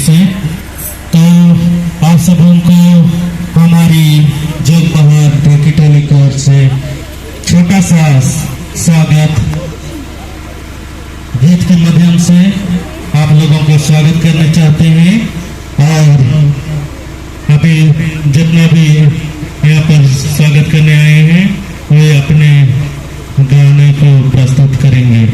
से। तो आप सबों को हमारी जगबहार टेली की ओर से छोटा सा स्वागत गीत के माध्यम से आप लोगों को स्वागत करना चाहते हैं। और अभी जितना भी यहाँ पर स्वागत करने आए हैं वे अपने गाने को प्रस्तुत करेंगे।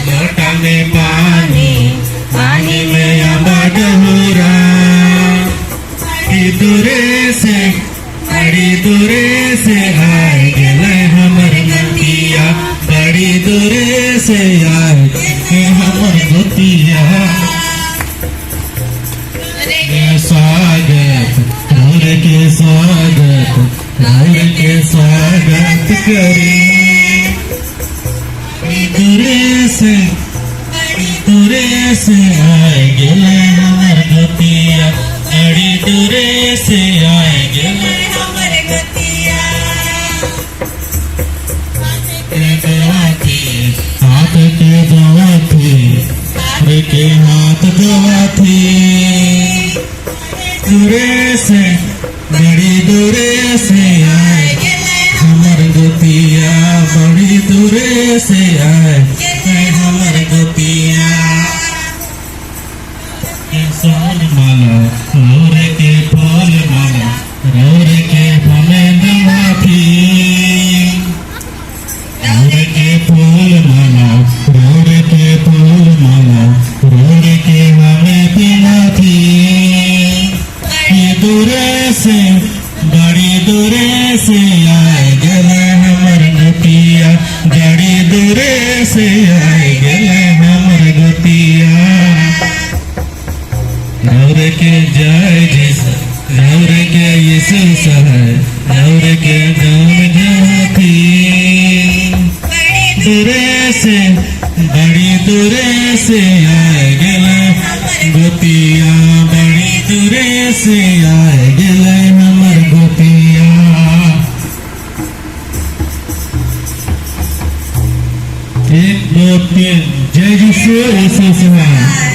लोटा में पानी, पानी में अम्बा डहुरा, बड़ी दूरे से आए गए हमर गतिया, बड़ी दूरे से आए गए हमर गतिया। स्वागत राउर के स्वागत, राउर के स्वागत करें। दूरे से आए गए हमर गतिया, बड़ी दूरे से आए गए हमर गतिया। हाथ के दुआ थी, के हाथ दुआ थी, दूरे से बड़ी दूरे से आए हमर गतिया, बड़ी दूरे से आए हमर गतिया। सोन माला राउर के फूल माला, राउर के हमें दवाथी, राउर के फूल माला, राउर के फूल माला, राउर के हमें दवाथी। दूरे से बड़ी दूरे से आए गए हमर गतिया, बड़ी दूरे से आए गए हमर गतिया। राउर के जय जैसा, राउर के यीशु सहाय, राउर के नाम जहाती। दूरे से बड़ी दूरे से आए गए गतिया, बड़ी दूरे से आए गए हमर गतिया। एक दो तीन, जय यीशु, यीशु सहाय।